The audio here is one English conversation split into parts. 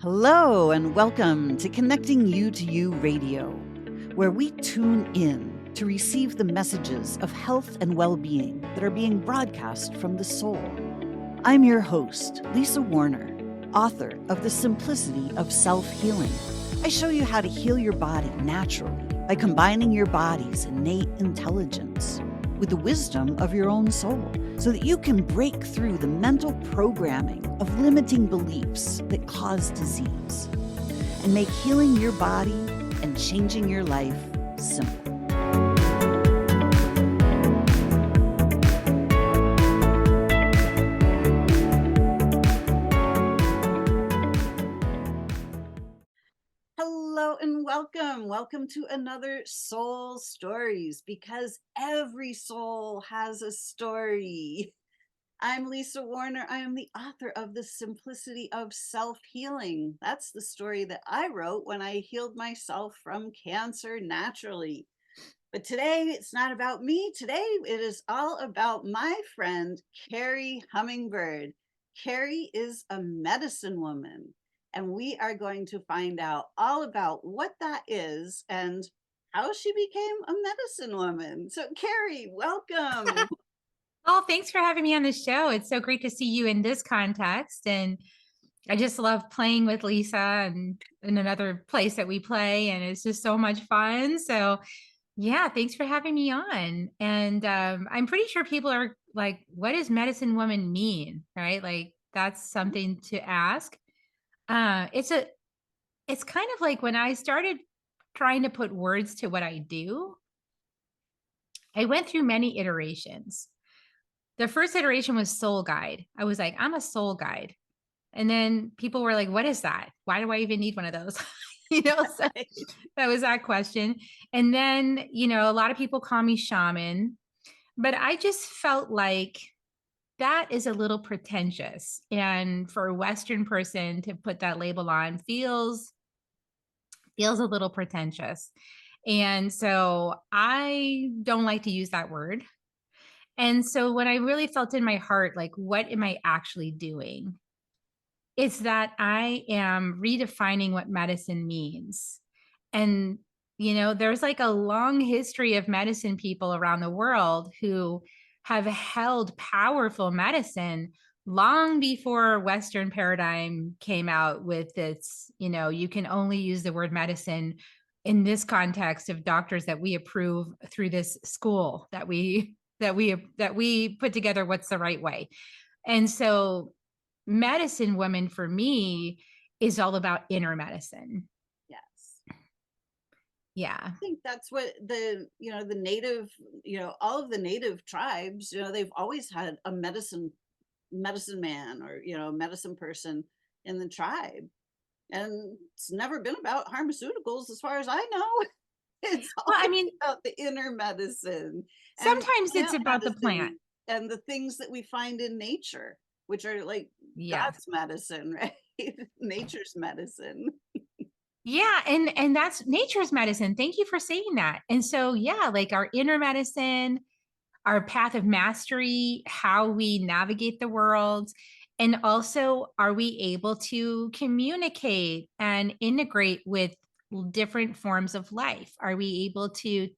Hello, and welcome to Connecting You to You Radio, where we tune in to receive the messages of health and well being that are being broadcast from the soul. I'm your host, Lisa Warner, author of The Simplicity of Self-Healing. I show you how to heal your body naturally by combining your body's innate intelligence with the wisdom of your own soul, so that you can break through the mental programming of limiting beliefs that cause disease and make healing your body and changing your life simple. Hello and welcome. Welcome to another Soul Stories, because every soul has a story. I'm Lisa Warner. I am the author of The Simplicity of Self-Healing. That's the story that I wrote when I healed myself from cancer naturally. But today it's not about me. Today it is all about my friend, Kerri Hummingbird. Kerri is a medicine woman, and we are going to find out all about what that is and how she became a medicine woman. So Kerri, welcome. Oh, thanks for having me on the show. It's so great to see you in this context. And I just love playing with Lisa and in another place that we play. And it's just so much fun. So, yeah, thanks for having me on. And I'm pretty sure people are like, what does medicine woman mean? Right? Like, that's something to ask. It's it's kind of like when I started trying to put words to what I do, I went through many iterations. The first iteration was soul guide. I was like, I'm a soul guide. And then people were like, what is that? Why do I even need one of those? So that was that question. And then, a lot of people call me shaman, but I just felt like that is a little pretentious. And for a Western person to put that label on feels a little pretentious. And so I don't like to use that word. And so when I really felt in my heart, like, what am I actually doing? It's that I am redefining what medicine means. And, there's like a long history of medicine people around the world who have held powerful medicine long before Western paradigm came out with its, you can only use the word medicine in this context of doctors that we approve through this school that we put together what's the right way. And so medicine woman for me is all about inner medicine. Yes. Yeah. I think that's what the native, all of the native tribes, they've always had a medicine man or, medicine person in the tribe. And it's never been about pharmaceuticals as far as I know. It's Well, I always mean, about the inner medicine and sometimes it's plant about the plant. medicine and the things that we find in nature, which are like Yes. God's medicine, right? Nature's medicine. Yeah, and that's nature's medicine. Thank you for saying that. And so yeah, like our inner medicine, our path of mastery, how we navigate the world, and also are we able to communicate and integrate with different forms of life? Are we able to,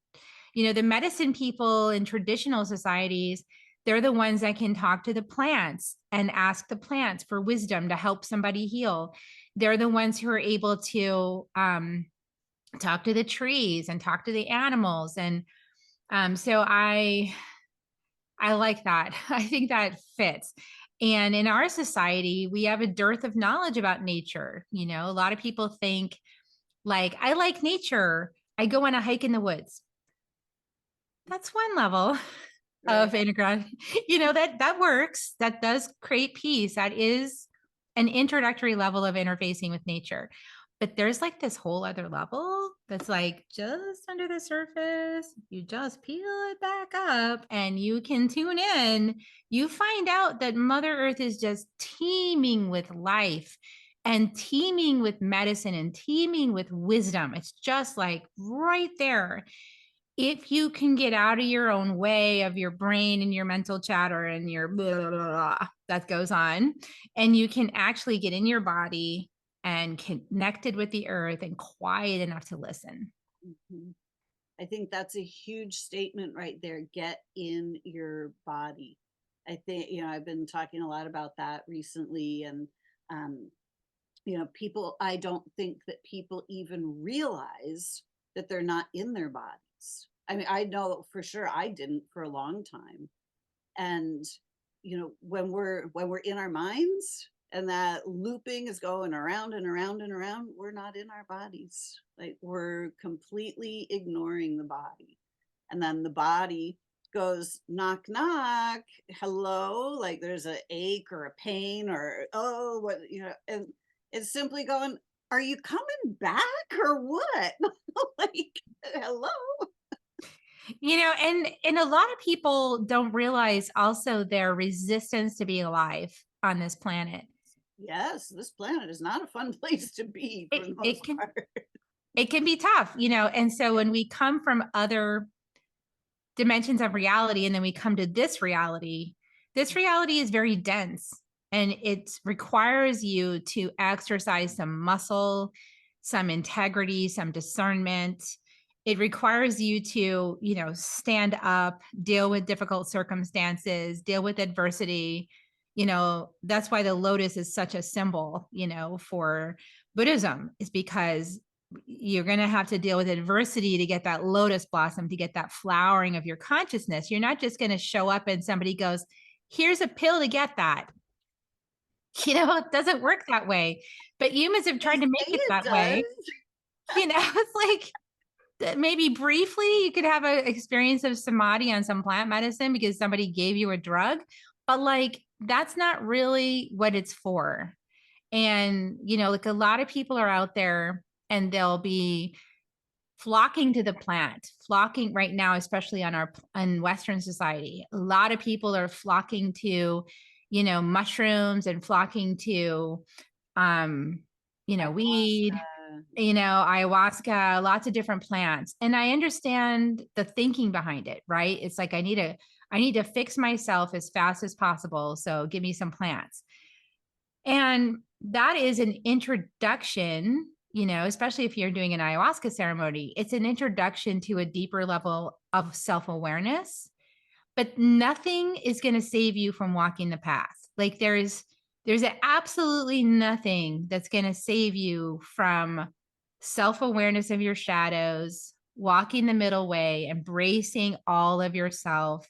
the medicine people in traditional societies, they're the ones that can talk to the plants and ask the plants for wisdom to help somebody heal. They're the ones who are able to talk to the trees and talk to the animals. And so I like that. I think that fits. And in our society, we have a dearth of knowledge about nature. A lot of people think like, I like nature. I go on a hike in the woods. That's one level Right. of integration. That works. That does create peace. That is an introductory level of interfacing with nature. But there's like this whole other level that's like just under the surface. You just peel it back up and you can tune in. You find out that Mother Earth is just teeming with life and teeming with medicine and teeming with wisdom. It's just like right there. If you can get out of your own way of your brain and your mental chatter and your blah, blah, blah, that goes on, and you can actually get in your body and connected with the earth and quiet enough to listen. Mhm. I think that's a huge statement right there. Get in your body. I think, I've been talking a lot about that recently. And, um, I don't think that people even realize that they're not in their bodies. I mean, I know for sure I didn't for a long time. And when we're in our minds and that looping is going around and around and around, we're not in our bodies. Like, we're completely ignoring the body. And then the body goes knock knock, hello, like there's a ache or a pain or, oh, what, and it's simply going, are you coming back or what? Like, hello. And a lot of people don't realize also their resistance to being alive on this planet. Yes, this planet is not a fun place to be for It the it most can part. it can be tough, and so when we come from other dimensions of reality and then we come to this reality is very dense, and it requires you to exercise some muscle, some integrity, some discernment. It requires you to, stand up, deal with difficult circumstances, deal with adversity. That's why the lotus is such a symbol, for Buddhism, is because you're going to have to deal with adversity to get that lotus blossom, to get that flowering of your consciousness. You're not just going to show up and somebody goes, here's a pill to get that. It doesn't work that way. But humans have They tried to say make it it that way. does. It's like maybe briefly you could have an experience of samadhi on some plant medicine because somebody gave you a drug, but like that's not really what it's for. And, like a lot of people are out there and they'll be flocking to the plant, flocking right now, especially on Western society. A lot of people are flocking to, mushrooms and flocking to, um, weed, Ayahuasca. ayahuasca, lots of different plants. And I understand the thinking behind it, right? It's like I need to fix myself as fast as possible. So give me some plants. And that is an introduction, especially if you're doing an ayahuasca ceremony, it's an introduction to a deeper level of self awareness. But nothing is going to save you from walking the path. Like there's absolutely nothing that's going to save you from self awareness of your shadows, walking the middle way, embracing all of yourself,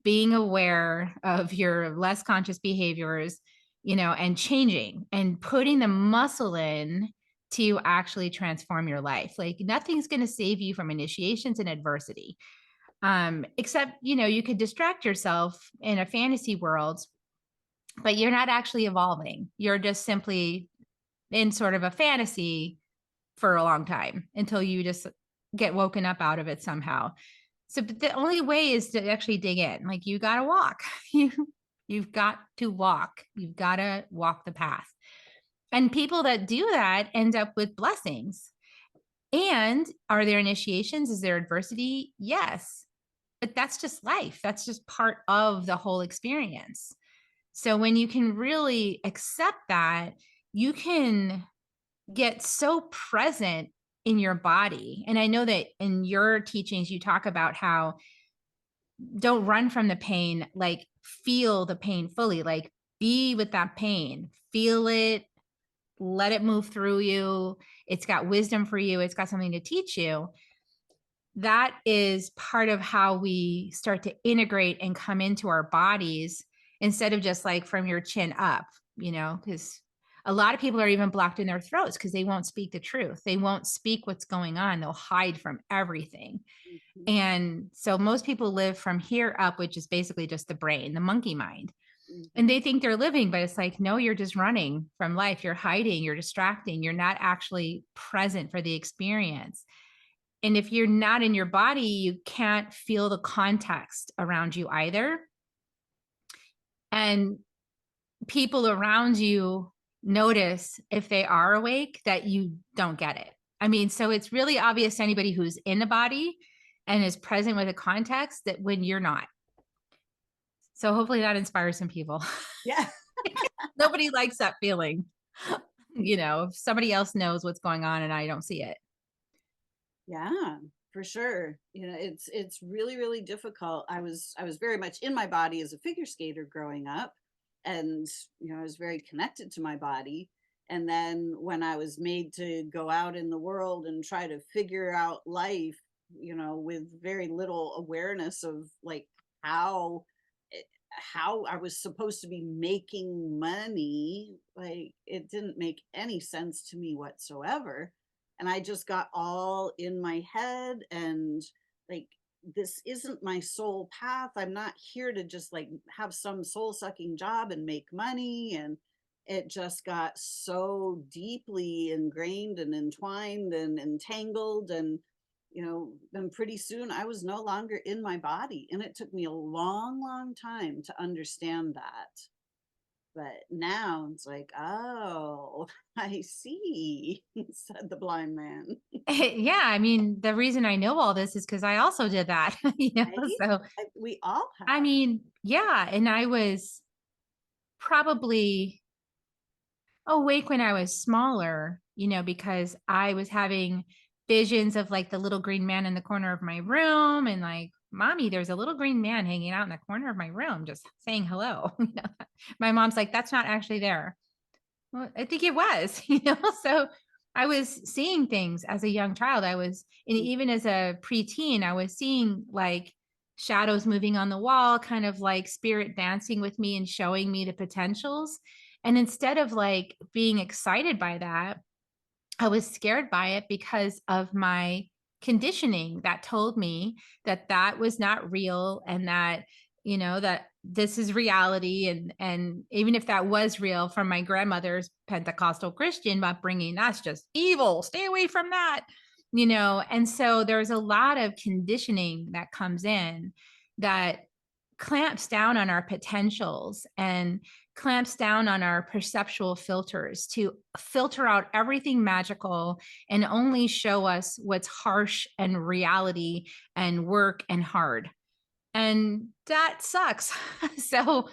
being aware of your less conscious behaviors, and changing and putting the muscle in to actually transform your life. Like nothing's going to save you from initiations and adversity. Except, you could distract yourself in a fantasy world, but you're not actually evolving. You're just simply in sort of a fantasy for a long time until you just get woken up out of it somehow. So but the only way is to actually dig in. Like you got to walk. You you've got to walk. You've got to walk the path. And people that do that end up with blessings. And are there initiations? Is there adversity? Yes. But that's just life. That's just part of the whole experience. So when you can really accept that, you can get so present in your body. And I know that in your teachings, you talk about how don't run from the pain, like feel the pain fully, like be with that pain, feel it, let it move through you. It's got wisdom for you, it's got something to teach you. That is part of how we start to integrate and come into our bodies instead of just like from your chin up, because a lot of people are even blocked in their throats because they won't speak the truth. They won't speak what's going on. They'll hide from everything. Mhm, And so most people live from here up, which is basically just the brain, the monkey mind. And mhm, they think they're living, but it's like, no, you're just running from life. You're hiding, you're distracting, you're not actually present for the experience. And if you're not in your body, you can't feel the context around you either. And people around you notice if they are awake that you don't get it. I mean, so it's really obvious to anybody who's in the body and is present with a context that when you're not. So hopefully that inspires some people. yeah. Nobody likes that feeling. if somebody else knows what's going on and I don't see it. Yeah, for sure. It's really, really difficult. I was very much in my body as a figure skater growing up, and I was very connected to my body. And then when I was made to go out in the world and try to figure out life, with very little awareness of like how how I was supposed to be making money, like it didn't make any sense to me whatsoever. And I just got all in my head and like this isn't my soul path. I'm not here to just like have some soul sucking job and make money. And it just got so deeply ingrained and entwined and entangled. And then pretty soon I was no longer in my body. And it took me a long, long time to understand that. But now it's like, oh, I see, said the blind man. Yeah, I mean, the reason I know all this is because I also did that, Right? So, We all I have. mean, yeah, and I was probably awake when I was smaller, because I was having visions of like the little green man in the corner of my room and like, mommy, there's a little green man hanging out in the corner of my room just saying hello. My mom's like, that's not actually there. Well, I think it was, so I was seeing things as a young child. And even as a preteen, I was seeing like shadows moving on the wall, kind of like spirit dancing with me and showing me the potentials. And instead of like being excited by that, I was scared by it because of my conditioning that told me that that was not real and that that this is reality, and even if that was real from my grandmother's Pentecostal Christian upbringing, that's just evil, stay away from that. And so there's a lot of conditioning that comes in that clamps down on our potentials and clamps down on our perceptual filters to filter out everything magical and only show us what's harsh and reality and work and hard. And that sucks. So,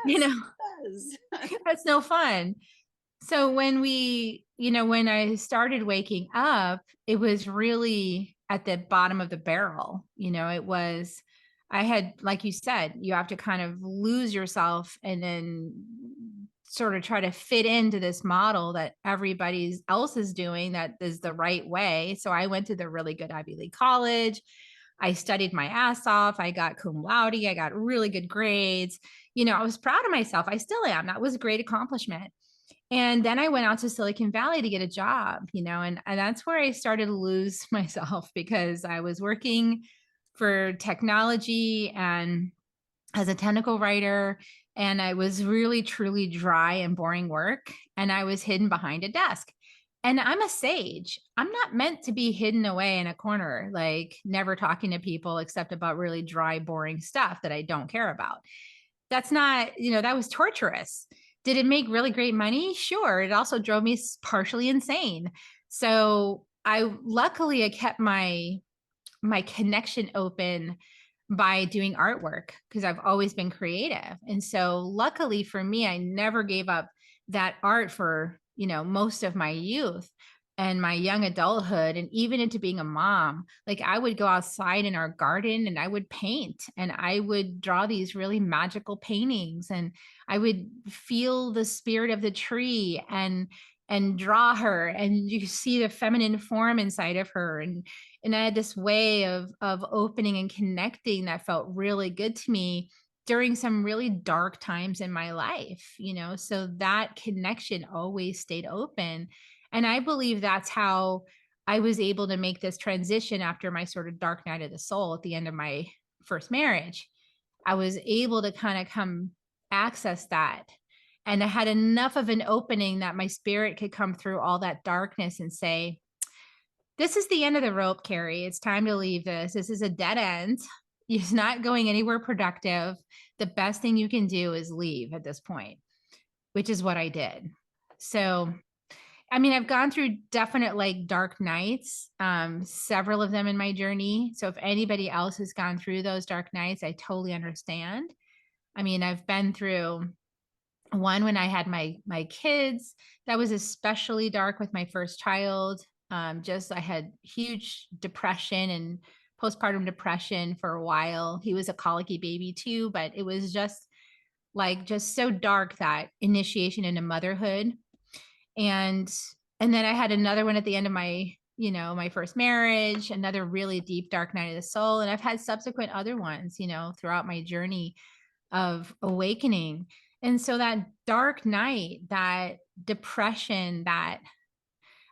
you Yes, know, it does. that's no fun. So when I started waking up, it was really at the bottom of the barrel. I had, like you said, you have to kind of lose yourself and then sort of try to fit into this model that everybody else is doing that is the right way. So I went to the really good Ivy League college. I studied my ass off. I got cum laude. I got really good grades. I was proud of myself. I still am. That was a great accomplishment. And then I went out to Silicon Valley to get a job, and that's where I started to lose myself because I was working for technology and as a technical writer, and I was really truly dry and boring work, and I was hidden behind a desk. And I'm a sage. I'm not meant to be hidden away in a corner, like never talking to people except about really dry, boring stuff that I don't care about. That's not, that was torturous. Did it make really great money? Sure. It also drove me partially insane. So I kept my connection open by doing artwork because I've always been creative. And so luckily for me, I never gave up that art for, most of my youth and my young adulthood and even into being a mom. Like I would go outside in our garden and I would paint and I would draw these really magical paintings and I would feel the spirit of the tree and draw her, and you see the feminine form inside of her, and I had this way of opening and connecting that felt really good to me during some really dark times in my life, so that connection always stayed open. And I believe that's how I was able to make this transition after my sort of dark night of the soul at the end of my first marriage. I was able to kind of come access that. And I had enough of an opening that my spirit could come through all that darkness and say, this is the end of the rope, Kerri. It's time to leave this. This is a dead end. It's not going anywhere productive. The best thing you can do is leave at this point, which is what I did. So, I mean, I've gone through definite like dark nights, several of them in my journey. So if anybody else has gone through those dark nights, I totally understand. I mean, I've been through One when I had my kids, that was especially dark with my first child. Just I had huge depression and postpartum depression for a while. He was a colicky baby too, but it was just like just so dark, that initiation into motherhood. And and then I had another one at the end of my, my first marriage, another really deep dark night of the soul. And I've had subsequent other ones, throughout my journey of awakening. And so that dark night, that depression, that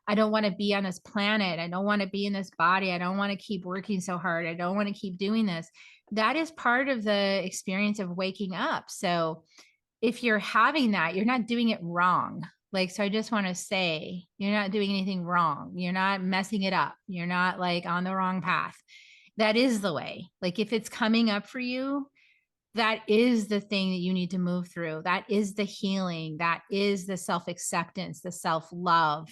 I don't want to be on this planet, I don't want to be in this body, I don't want to keep working so hard, I don't want to keep doing this. That is part of the experience of waking up. So if you're having that, you're not doing it wrong. Like, so I just want to say, you're not doing anything wrong. You're not messing it up. You're not like on the wrong path. That is the way. Like, if it's coming up for you, that is the thing that you need to move through. That is the healing. That is the self acceptance, the self love,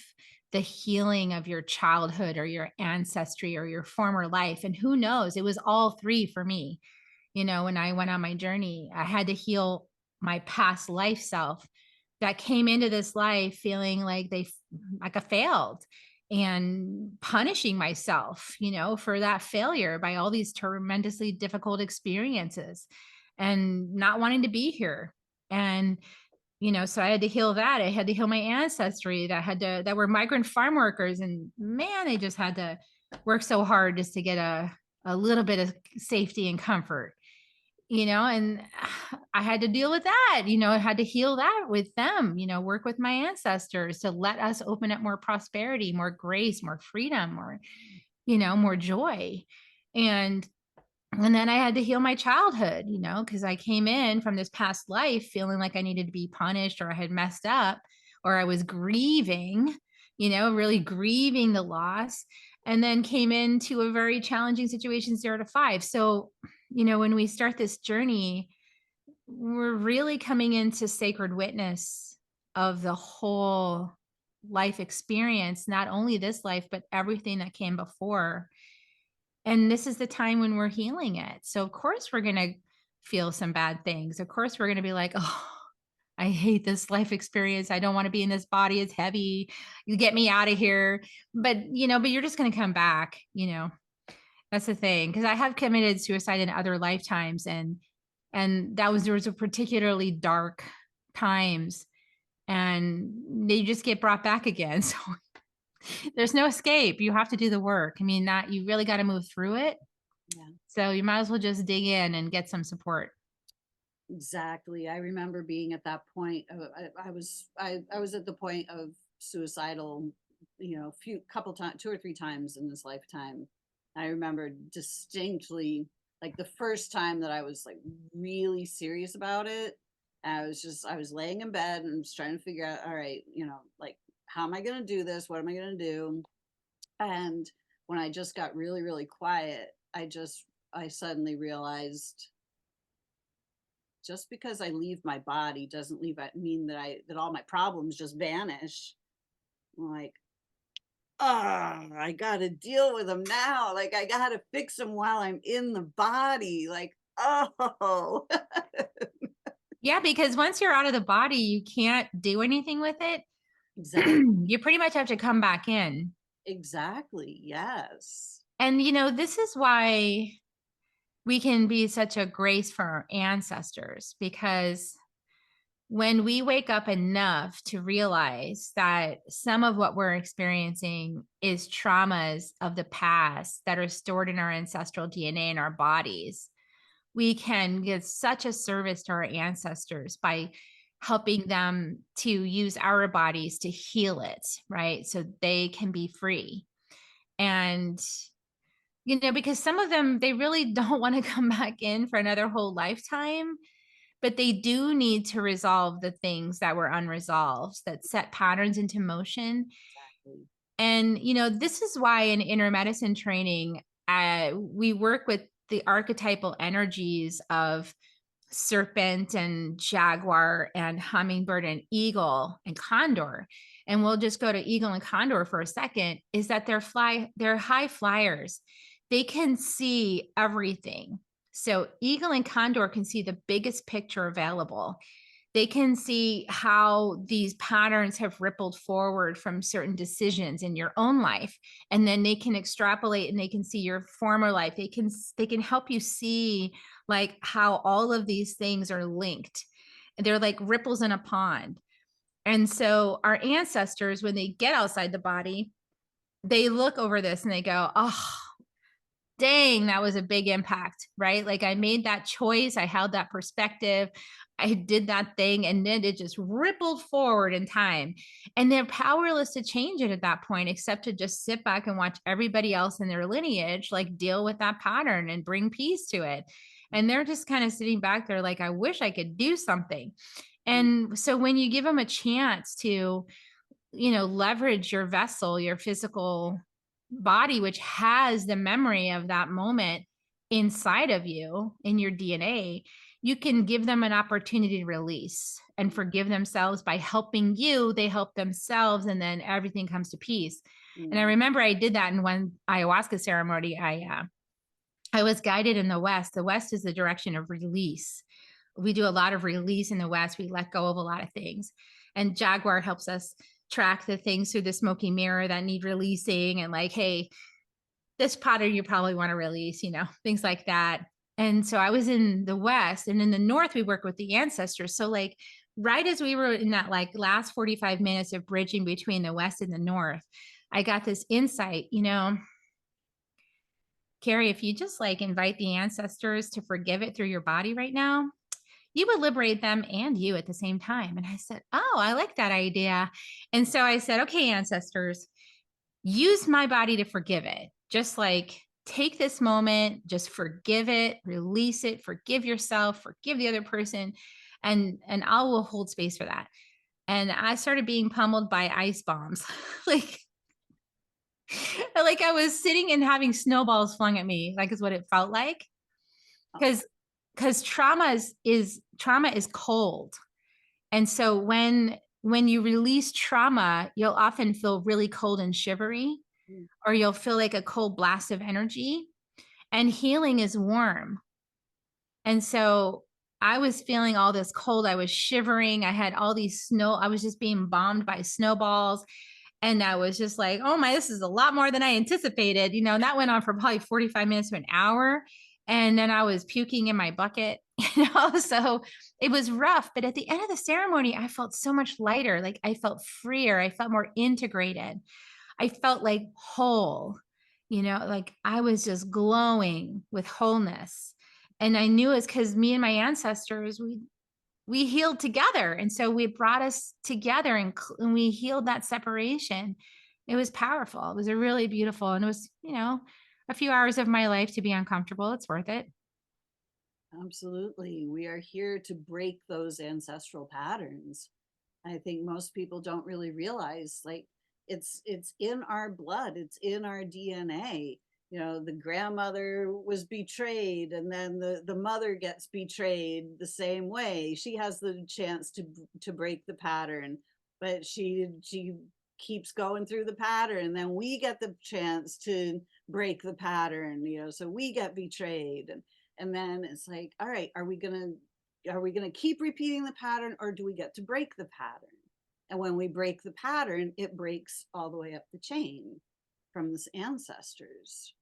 the healing of your childhood or your ancestry or your former life. And who knows, it was all three for me. When I went on my journey, I had to heal my past life self that came into this life feeling like I failed and punishing myself, for that failure by all these tremendously difficult experiences and not wanting to be here. And so I had to heal that. I had to heal my ancestry that were migrant farm workers, and man, they just had to work so hard just to get a little bit of safety and comfort. And I had to deal with that. I had to heal that with them, work with my ancestors to let us open up more prosperity, more grace, more freedom, more joy. And then I had to heal my childhood, because I came in from this past life feeling like I needed to be punished, or I had messed up, or I was grieving, really grieving the loss, and then came into a very challenging situation, 0 to 5. So, when we start this journey, we're really coming into sacred witness of the whole life experience, not only this life, but everything that came before. And this is the time when we're healing it. So of course we're going to feel some bad things. Of course we're going to be like, oh, I hate this life experience. I don't want to be in this body. It's heavy. You get me out of here. But you're just going to come back. That's the thing. Cause I have committed suicide in other lifetimes, and there was a particularly dark times, and they just get brought back again. So there's no escape. You have to do the work. I mean, that you really got to move through it. Yeah, So you might as well just dig in and get some support. exactly. I remember being at that point. I was at the point of suicidal, few couple times, 2 or 3 times in this lifetime. I remember distinctly, like the first time that I was like really serious about it. I was laying in bed and was trying to figure out, all right, like how am I going to do this? What am I going to do? And when I just got really, really quiet, I suddenly realized, just because I leave my body doesn't mean that all my problems just vanish. I'm like, oh, I got to deal with them now. Like I got to fix them while I'm in the body. Like, oh, Yeah, because once you're out of the body, you can't do anything with it. exactly, You pretty much have to come back in. exactly. Yes, And, this is why we can be such a grace for our ancestors, because when we wake up enough to realize that some of what we're experiencing is traumas of the past that are stored in our ancestral DNA in our bodies, we can give such a service to our ancestors by helping them to use our bodies to heal it, right? So they can be free. And, because some of them, they really don't want to come back in for another whole lifetime, but they do need to resolve the things that were unresolved, that set patterns into motion. exactly. And, this is why in inner medicine training, we work with the archetypal energies of serpent and jaguar and hummingbird and eagle and condor. And we'll just go to eagle and condor for a second, is that they're high flyers. They can see everything. So eagle and condor can see the biggest picture available. they can see how these patterns have rippled forward from certain decisions in your own life, and then they can extrapolate and they can see your former life. They can help you see like how all of these things are linked. They're like ripples in a pond. And so our ancestors, when they get outside the body, they look over this and they go, oh, dang, that was a big impact, right? Like I made that choice, I held that perspective, I did that thing, and then it just rippled forward in time. And they're powerless to change it at that point, except to just sit back and watch everybody else in their lineage like deal with that pattern and bring peace to it. And they're just kind of sitting back there like, I wish I could do something. And so when you give them a chance to, leverage your vessel, your physical body, which has the memory of that moment inside of you in your DNA, you can give them an opportunity to release and forgive themselves. By helping you, they help themselves, and then everything comes to peace. And I Mm, remember I did that in one ayahuasca ceremony. I was guided in the West. The West is the direction of release. We do a lot of release in the West. We let go of a lot of things. And Jaguar helps us track the things through the smoky mirror that need releasing, and like, hey, this pattern you probably want to release, things like that. And so I was in the West, and in the North, we work with the ancestors. So like right as we were in that like last 45 minutes of bridging between the West and the North, I got this insight, Kerri, if you just like invite the ancestors to forgive it through your body right now, you would liberate them and you at the same time. And I said, oh, I like that idea. And so I said, okay, ancestors, use my body to forgive it. Just like take this moment, just forgive it, release it, forgive yourself, forgive the other person. And I will hold space for that. And I started being pummeled by ice bombs. like like I was sitting and having snowballs flung at me, like is what it felt like. oh, Because trauma is cold. And so when you release trauma, you'll often feel really cold and shivery, mm, or you'll feel like a cold blast of energy. And healing is warm. And so I was feeling all this cold. I was shivering. I had all these I was just being bombed by snowballs. And I was just like, oh my, this is a lot more than I anticipated. And that went on for probably 45 minutes to an hour. And then I was puking in my bucket, so it was rough. But at the end of the ceremony, I felt so much lighter. Like I felt freer. I felt more integrated. I felt like whole, like I was just glowing with wholeness. And I knew it's because me and my ancestors, we healed together. And so we brought us together, and we healed that separation. It was powerful. It was a really beautiful, and it was, a few hours of my life to be uncomfortable. It's worth it. absolutely. We are here to break those ancestral patterns. I think most people don't really realize like it's in our blood, it's in our DNA. The grandmother was betrayed, and then the mother gets betrayed the same way. She has the chance to break the pattern, but she keeps going through the pattern, and then we get the chance to break the pattern, so we get betrayed, and then it's like, all right, are we going to keep repeating the pattern, or do we get to break the pattern? And when we break the pattern, it breaks all the way up the chain from the ancestors.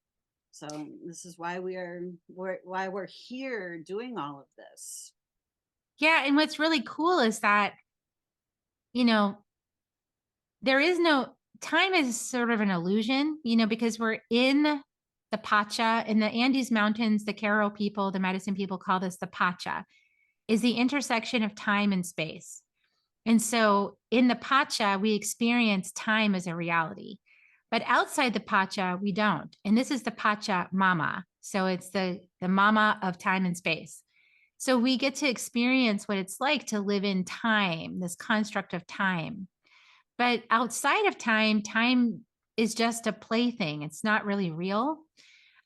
So this is why why we're here doing all of this. Yeah. And what's really cool is that, you know, there is no time is sort of an illusion, because we're in the Pacha in the Andes Mountains. The Caro people, the medicine people call this the Pacha, is the intersection of time and space. And so in the Pacha, we experience time as a reality. But outside the Pacha, we don't. And this is the Pacha Mama. So it's the mama of time and space. So we get to experience what it's like to live in time, this construct of time. But outside of time, time is just a plaything. It's not really real.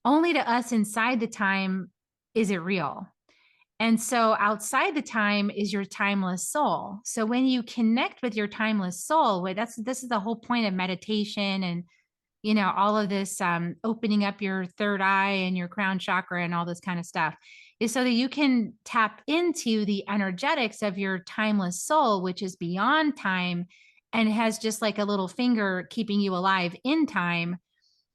Only to us inside the time is it real. And so outside the time is your timeless soul. So when you connect with your timeless soul, this is the whole point of meditation, and all of this opening up your third eye and your crown chakra and all this kind of stuff. is so that you can tap into the energetics of your timeless soul, which is beyond time and has just like a little finger keeping you alive in time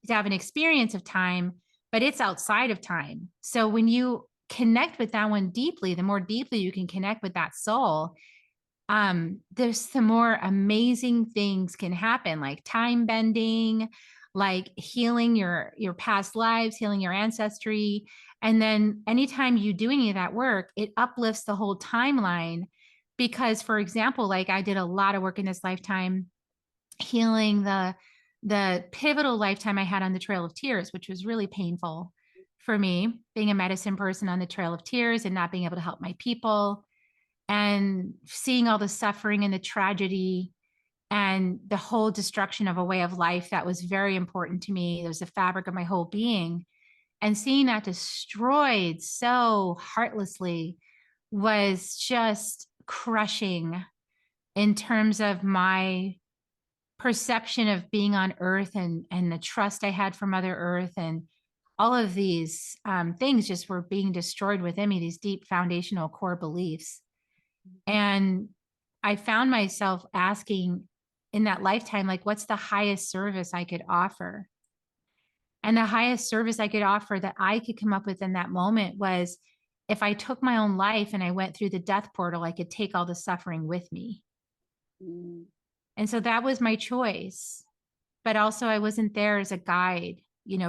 to have an experience of time, but it's outside of time. So when you connect with that one deeply, the more deeply you can connect with that soul, there's some more amazing things can happen, like time bending, like healing your past lives, healing your ancestry. And then anytime you do any of that work, it uplifts the whole timeline. Because, for example, like I did a lot of work in this lifetime healing the pivotal lifetime I had on the Trail of Tears, which was really painful for me, being a medicine person on the Trail of Tears and not being able to help my people and seeing all the suffering and the tragedy and the whole destruction of a way of life that was very important to me. It was the fabric of my whole being. And seeing that destroyed so heartlessly was just crushing in terms of my perception of being on earth and the trust I had for Mother Earth and all of these things just were being destroyed within me, these deep foundational core beliefs. And I found myself asking in that lifetime, like, what's the highest service I could offer? And the highest service I could offer that I could come up with in that moment was if I took my own life and I went through the death portal, I could take all the suffering with me. Mm, And so that was my choice. But also I wasn't there as a guide,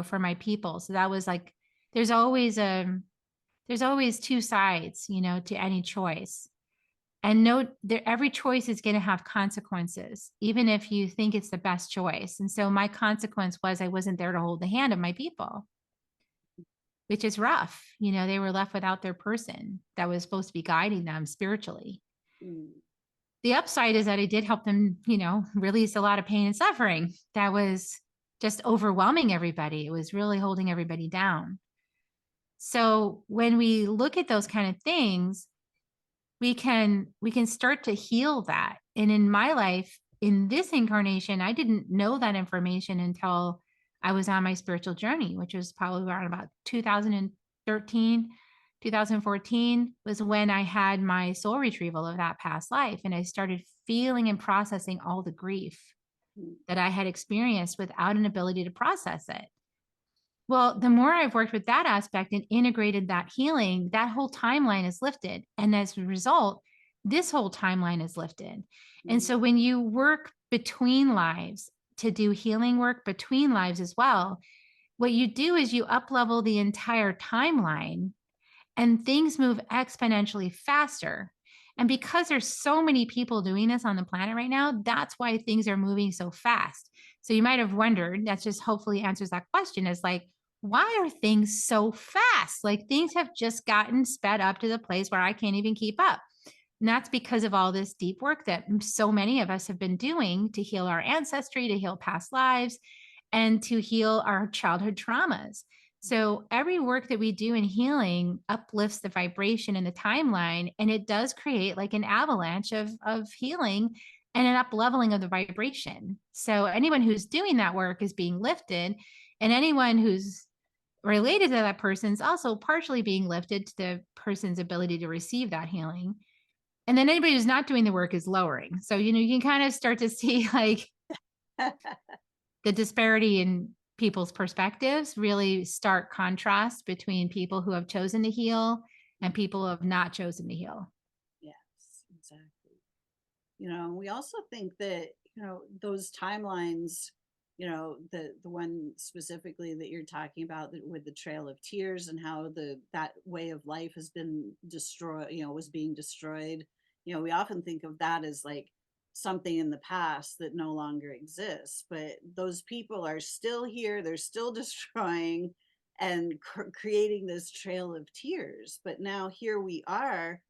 for my people. So that was like, there's always there's always two sides, to any choice. And no, every choice is going to have consequences, even if you think it's the best choice. And so my consequence was I wasn't there to hold the hand of my people, which is rough. They were left without their person that was supposed to be guiding them spiritually. mm, The upside is that I did help them, release a lot of pain and suffering that was just overwhelming everybody. It was really holding everybody down. So when we look at those kind of things, we can start to heal that. And in my life, in this incarnation, I didn't know that information until I was on my spiritual journey, which was probably around about 2013, 2014 was when I had my soul retrieval of that past life. And I started feeling and processing all the grief mm, that I had experienced without an ability to process it. Well, the more I've worked with that aspect and integrated that healing, that whole timeline is lifted. And as a result, this whole timeline is lifted. And mm, so when you work between lives to do healing work between lives as well, what you do is you up level the entire timeline and things move exponentially faster. And because there's so many people doing this on the planet right now, that's why things are moving so fast. So you might have wondered, that just hopefully answers that question is like, why are things so fast? Like things have just gotten sped up to the place where I can't even keep up. And that's because of all this deep work that so many of us have been doing to heal our ancestry, to heal past lives, and to heal our childhood traumas. So every work that we do in healing uplifts the vibration and the timeline, and it does create like an avalanche of healing and an up leveling of the vibration. So anyone who's doing that work is being lifted, and anyone who's related to that person is also partially being lifted to the person's ability to receive that healing. And then anybody who's not doing the work is lowering. So, you can kind of start to see like the disparity in people's perspectives, really stark contrast between people who have chosen to heal and people who have not chosen to heal. yes, exactly. We also think that, those timelines, the one specifically that you're talking about with the Trail of Tears and how that way of life has been destroyed, was being destroyed. We often think of that as like something in the past that no longer exists, but those people are still here, they're still destroying and creating this Trail of Tears. But now here we are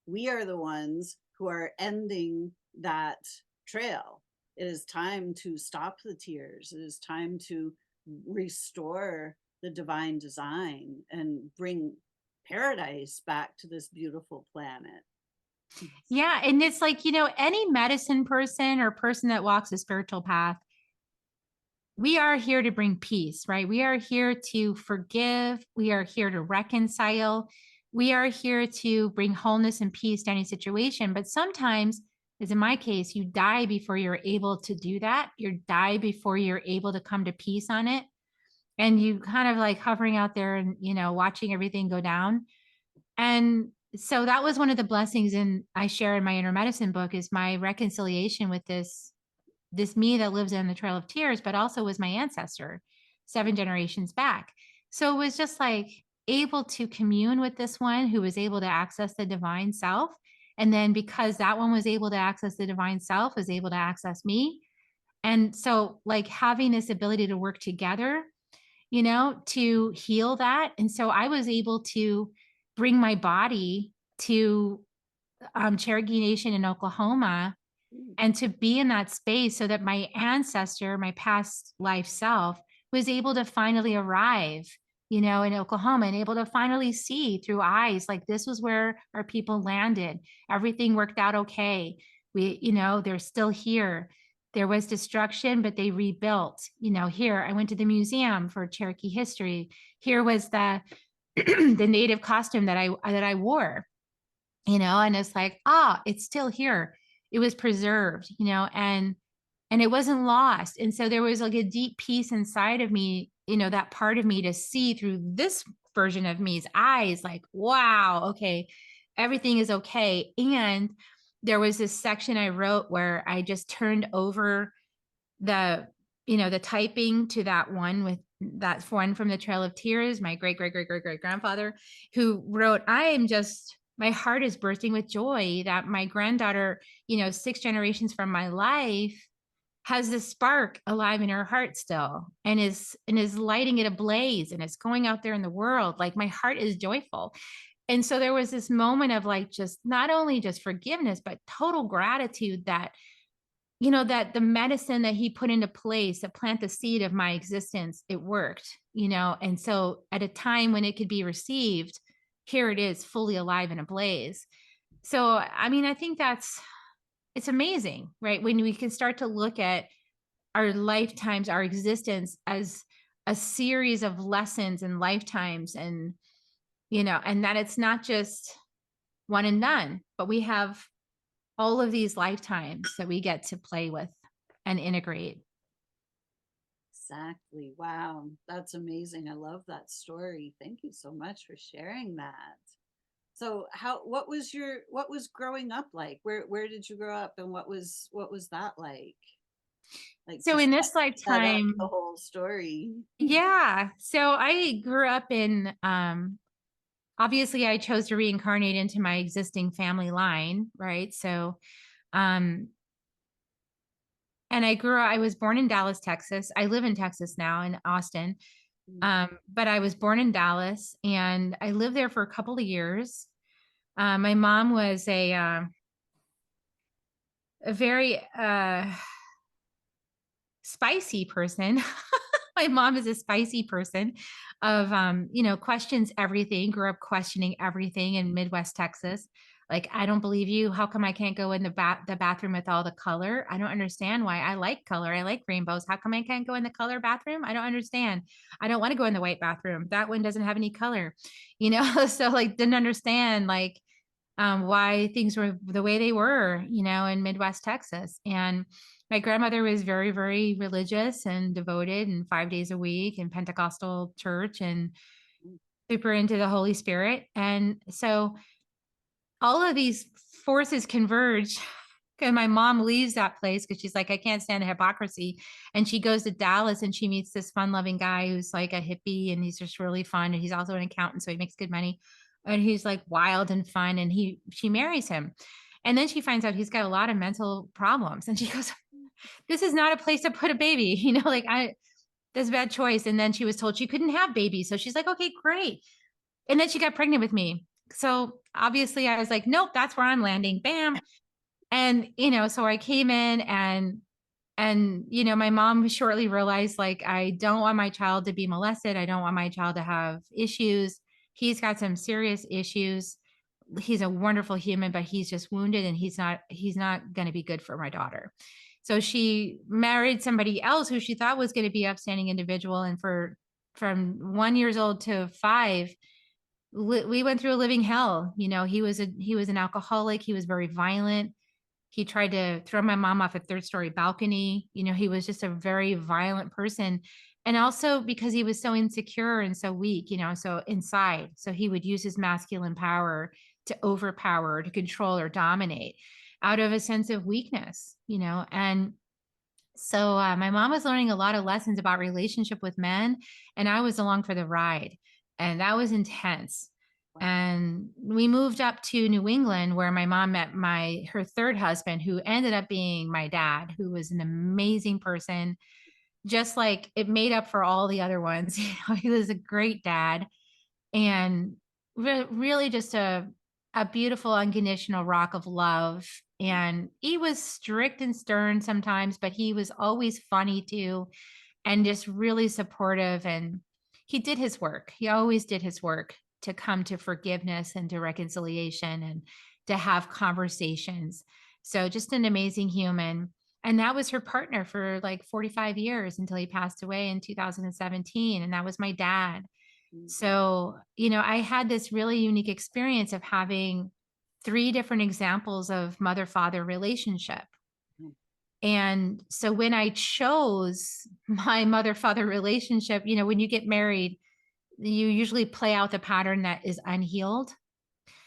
the ones who are ending that trail. It is time to stop the tears. It is time to restore the divine design and bring paradise back to this beautiful planet. Yeah. And it's like, any medicine person or person that walks a spiritual path, we are here to bring peace, right? We are here to forgive. We are here to reconcile. we are here to bring wholeness and peace to any situation. But sometimes, as in my case, you die before you're able to do that. You die before you're able to come to peace on it. And you kind of like hovering out there and, watching everything go down. And so that was one of the blessings and I share in my inner medicine book is my reconciliation with this me that lives in the Trail of Tears, but also was my ancestor 7 generations back. So it was just like able to commune with this one who was able to access the divine self. And then because that one was able to access the divine self, was able to access me. And so like having this ability to work together, to heal that. And so I was able to bring my body to Cherokee Nation in Oklahoma Mm. and to be in that space so that my ancestor, my past life self, was able to finally arrive, in Oklahoma and able to finally see through eyes like this was where our people landed. Everything worked out okay. They're still here. There was destruction, but they rebuilt. Here I went to the museum for Cherokee history. Here was the the native costume that I wore, and it's like, it's still here. It was preserved, and it wasn't lost. And so there was like a deep peace inside of me, that part of me to see through this version of me's eyes, like, wow, okay, everything is okay. And there was this section I wrote where I just turned over the the typing to that one with that one from the Trail of Tears, my great great great great great grandfather, who wrote, I am just, my heart is bursting with joy that my granddaughter, 6 generations from my life, has this spark alive in her heart still and is lighting it ablaze and it's going out there in the world. Like my heart is joyful. And so there was this moment of like just not only just forgiveness but total gratitude that that the medicine that he put into place to plant the seed of my existence, it worked, and so at a time when it could be received, here it is fully alive and ablaze. So, I mean, I think it's amazing, right? When we can start to look at our lifetimes, our existence as a series of lessons and lifetimes and that it's not just one and done, but we have all of these lifetimes that we get to play with and integrate. Exactly. Wow. That's amazing. I love that story. Thank you so much for sharing that. So what was growing up like? Where did you grow up and what was that like? Like So to in this set up the lifetime, whole story. yeah. So I grew up in obviously I chose to reincarnate into my existing family line, right? So um and I was born in Dallas, Texas. I live in Texas now in Austin. Mm. But I was born in Dallas and I lived there for a couple of years. My mom was a very spicy person. My mom is a spicy person of questions everything, grew up questioning everything in Midwest Texas. Like, I don't believe you. How come I can't go in the bathroom with all the color? I don't understand why. I like color. I like rainbows. How come I can't go in the color bathroom? I don't understand. I don't want to go in the white bathroom. That one doesn't have any color. So like didn't understand like why things were the way they were, in Midwest Texas. And my grandmother was very, very religious and devoted and 5 days a week in Pentecostal church and super into the Holy Spirit. And so all of these forces converge. And my mom leaves that place because she's like, I can't stand the hypocrisy. And she goes to Dallas and she meets this fun loving guy who's like a hippie and he's just really fun. And he's also an accountant, so he makes good money. And he's like wild and fun. And she marries him. And then she finds out he's got a lot of mental problems. And she goes, this is not a place to put a baby. Like that's a bad choice. And then she was told she couldn't have babies. So she's like, okay, great. And then she got pregnant with me. So obviously I was like, nope, that's where I'm landing. Bam. And, so I came in and, my mom shortly realized like, I don't want my child to be molested. I don't want my child to have issues. He's got some serious issues. He's a wonderful human, but he's just wounded and he's not going to be good for my daughter. So she married somebody else who she thought was going to be an upstanding individual. And from 1 year old to 5, we went through a living hell. He was an alcoholic. He was very violent. He tried to throw my mom off a third-story balcony. He was just a very violent person. And also because he was so insecure and so weak, so inside. So he would use his masculine power to overpower, to control or dominate out of a sense of weakness. And so my mom was learning a lot of lessons about relationship with men, and I was along for the ride, and that was intense. Wow. And we moved up to New England, where my mom met her third husband, who ended up being my dad, who was an amazing person. Just like it made up for all the other ones. He was a great dad, and really just a beautiful unconditional rock of love. And he was strict and stern sometimes, but he was always funny too, and just really supportive. And he did his work. He always did his work to come to forgiveness and to reconciliation and to have conversations. So just an amazing human. And that was her partner for like 45 years until he passed away in 2017. And that was my dad. Mhm. So, I had this really unique experience of having three different examples of mother father relationship. Mm. And so when I chose my mother father relationship, when you get married, you usually play out the pattern that is unhealed.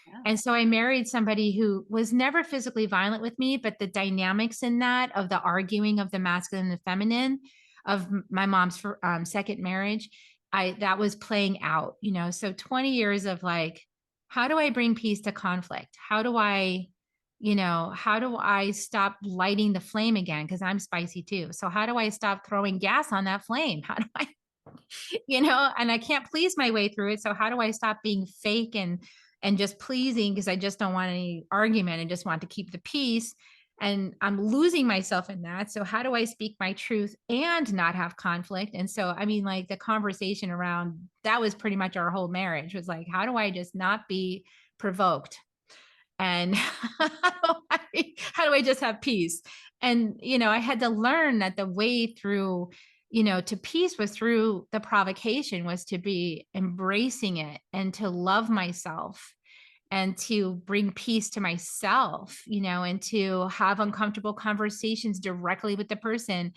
Yeah. And so I married somebody who was never physically violent with me, but the dynamics in that of the arguing of the masculine and the feminine of my mom's second marriage, that was playing out. So 20 years of like, how do I bring peace to conflict? How do I stop lighting the flame again? Because I'm spicy too. So how do I stop throwing gas on that flame? How do I and I can't please my way through it. So how do I stop being fake and just pleasing because I just don't want any argument and just want to keep the peace? And I'm losing myself in that. So how do I speak my truth and not have conflict? And so I mean, like the conversation around that was pretty much our whole marriage was like, how do I just not be provoked? And how do I just have peace? And I had to learn that the way through to peace was through the provocation, was to be embracing it and to love myself and to bring peace to myself, and to have uncomfortable conversations directly with the person.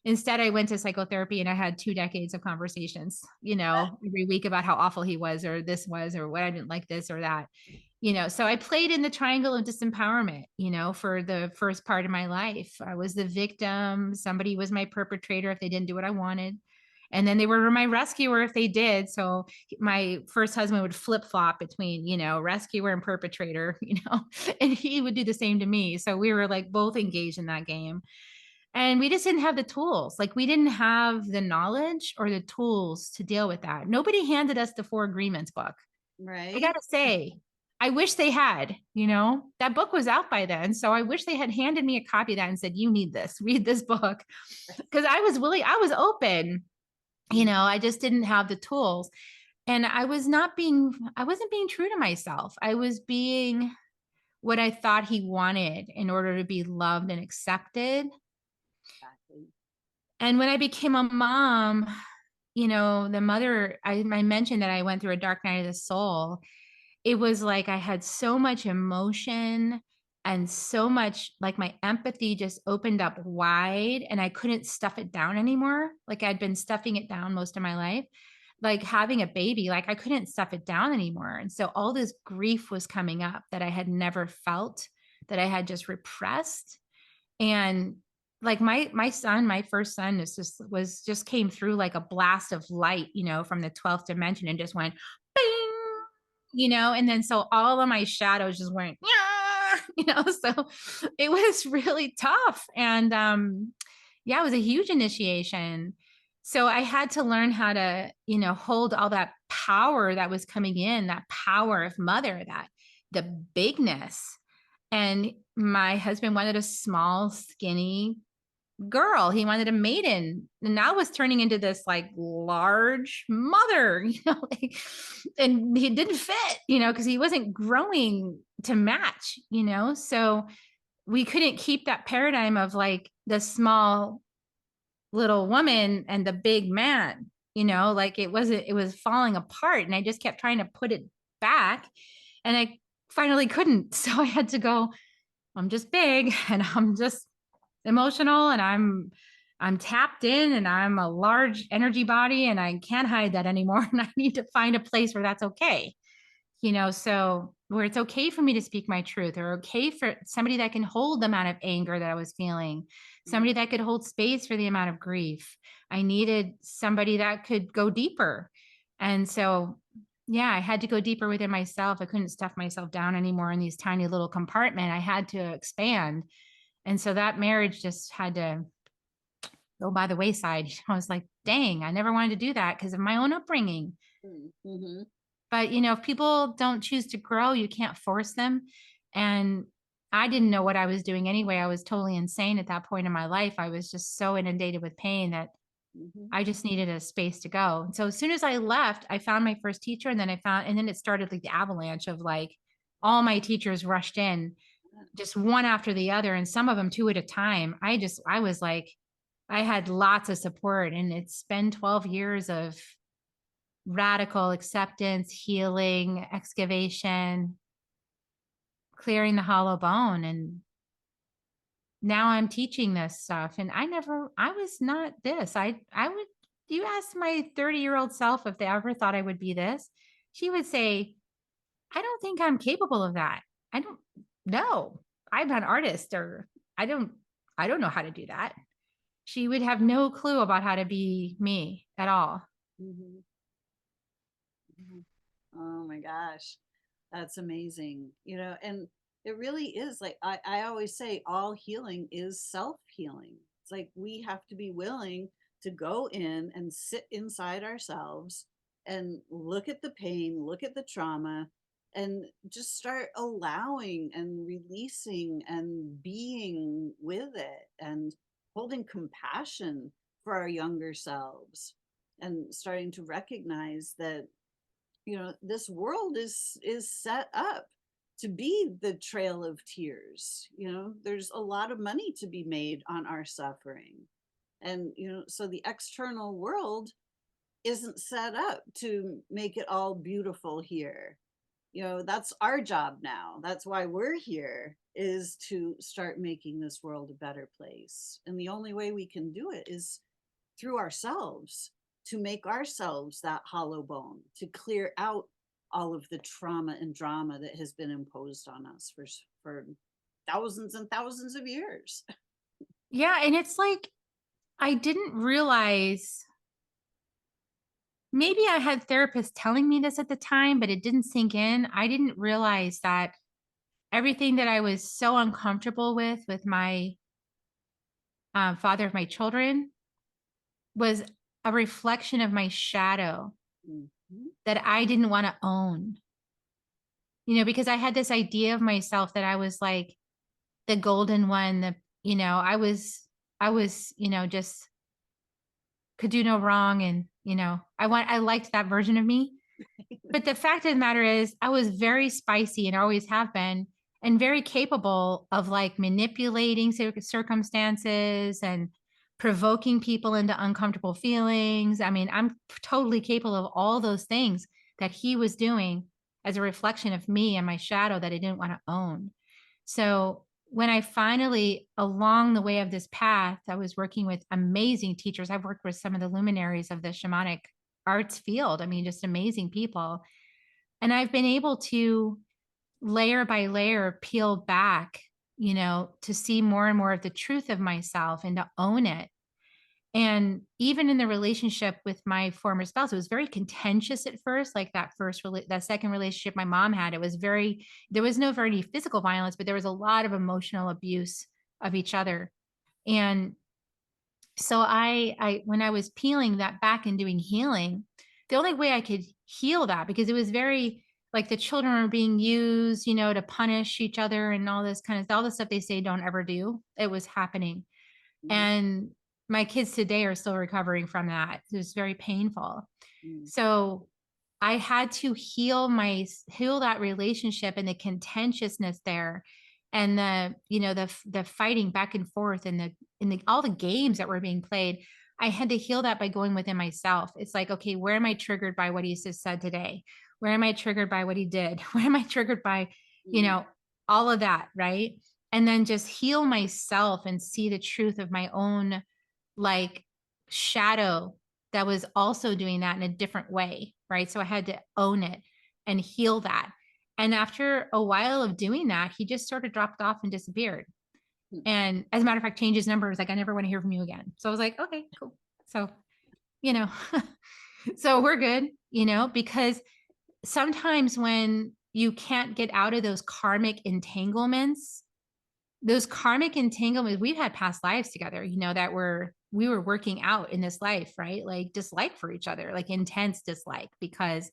Instead, I went to psychotherapy and I had 2 decades of conversations, every week about how awful he was, or this was, or what I didn't like this or that. So I played in the triangle of disempowerment, for the first part of my life. I was the victim. Somebody was my perpetrator if they didn't do what I wanted. And then they were my rescuer if they did. So my first husband would flip flop between, rescuer and perpetrator, and he would do the same to me. So we were like both engaged in that game. And we just didn't have the tools. Like we didn't have the knowledge or the tools to deal with that. Nobody handed us the Four Agreements book. I Right. gotta say, I wish they had. That book was out by then. So I wish they had handed me a copy of that and said, you need this, read this book. Because I was open, Mhm. I just didn't have the tools. And I wasn't being true to myself. I was being what I thought he wanted in order to be loved and accepted. Exactly. And when I became a mom, the mother, I mentioned that I went through a dark night of the soul. It was like I had so much emotion and so much, like my empathy just opened up wide and I couldn't stuff it down anymore. Like I'd been stuffing it down most of my life. Like having a baby, like I couldn't stuff it down anymore. And so all this grief was coming up that I had never felt, that I had just repressed. And like my son, my first son just came through like a blast of light, from the 12th dimension, and just went bing, and then so all of my shadows just went yeah, so it was really tough. And yeah, it was a huge initiation. So I had to learn how to hold all that power that was coming in, that power of mother, that the bigness. And my husband wanted a small, skinny girl. He wanted a maiden. And I was turning into this like large mother, like, and he didn't fit, because he wasn't growing to match. So we couldn't keep that paradigm of like the small little woman and the big man, like it was falling apart. And I just kept trying to put it back. And I finally couldn't. So I had to go, I'm just big and I'm just emotional and I'm tapped in and I'm a large energy body and I can't hide that anymore. And I need to find a place where that's okay. So where it's okay for me to speak my truth, or okay for somebody that can hold the amount of anger that I was feeling, Mm, somebody that could hold space for the amount of grief. I needed somebody that could go deeper. And so, yeah, I had to go deeper within myself. I couldn't stuff myself down anymore in these tiny little compartment. I had to expand. And so that marriage just had to go by the wayside. I was like, dang, I never wanted to do that because of my own upbringing. mhm. But, if people don't choose to grow, you can't force them. And I didn't know what I was doing anyway. I was totally insane at that point in my life. I was just so inundated with pain that Mhm. I just needed a space to go. And so as soon as I left, I found my first teacher and then it started like the avalanche of like all my teachers rushed in just one after the other and some of them two at a time. I was like, I had lots of support and it's been 12 years of radical acceptance, healing, excavation, clearing the hollow bone. And now I'm teaching this stuff. And I was not this. You ask my 30-year-old self if they ever thought I would be this, she would say, I don't think I'm capable of that. I don't know. I'm an artist or I don't, I don't know how to do that. She would have no clue about how to be me at all. Mhm. Mhm. Oh my gosh. That's amazing. And it really is like I always say all healing is self-healing. It's like we have to be willing to go in and sit inside ourselves and look at the pain, look at the trauma, and just start allowing and releasing and being with it and holding compassion for our younger selves and starting to recognize that this world is set up to be the trail of tears. There's a lot of money to be made on our suffering, and so the external world isn't set up to make it all beautiful here. That's our job now. That's why we're here, is to start making this world a better place, and the only way we can do it is through ourselves, to make ourselves that hollow bone, to clear out all of the trauma and drama that has been imposed on us for thousands and thousands of years. Yeah. And it's like, I didn't realize maybe I had therapists telling me this at the time, but it didn't sink in. I didn't realize that everything that I was so uncomfortable with my father of my children was a reflection of my shadow Mhm. that I didn't want to own. Because I had this idea of myself that I was like the golden one, I was, just could do no wrong. And, I liked that version of me. But the fact of the matter is, I was very spicy and always have been, and very capable of like manipulating circumstances and provoking people into uncomfortable feelings. I mean, I'm totally capable of all those things that he was doing as a reflection of me and my shadow that I didn't want to own. So when I finally, along the way of this path, I was working with amazing teachers. I've worked with some of the luminaries of the shamanic arts field. I mean, just amazing people. And I've been able to layer by layer peel back, to see more and more of the truth of myself and to own it. And even in the relationship with my former spouse, it was very contentious at first. Like that second relationship my mom had, there was no very physical violence, but there was a lot of emotional abuse of each other. And so when I was peeling that back and doing healing, the only way I could heal that, because it was very like the children were being used, to punish each other and all the stuff they say don't ever do. It was happening. Mhm. And my kids today are still recovering from that. It was very painful. Mm. So I had to heal that relationship and the contentiousness there, and the fighting back and forth and the all the games that were being played. I had to heal that by going within myself. It's like, okay, where am I triggered by what he just said today? Where am I triggered by what he did? Where am I triggered by, you Mm, know, all of that, right? And then just heal myself and see the truth of my own like shadow that was also doing that in a different way, right? So I had to own it and heal that. And after a while of doing that, he just sort of dropped off and disappeared. mm, And as a matter of fact, changed his number. Like, I never want to hear from you again. So I was like, okay, cool. So, you know, so we're good, because sometimes when you can't get out of those karmic entanglements, we've had past lives together, that we were working out in this life, right? Like dislike for each other, like intense dislike because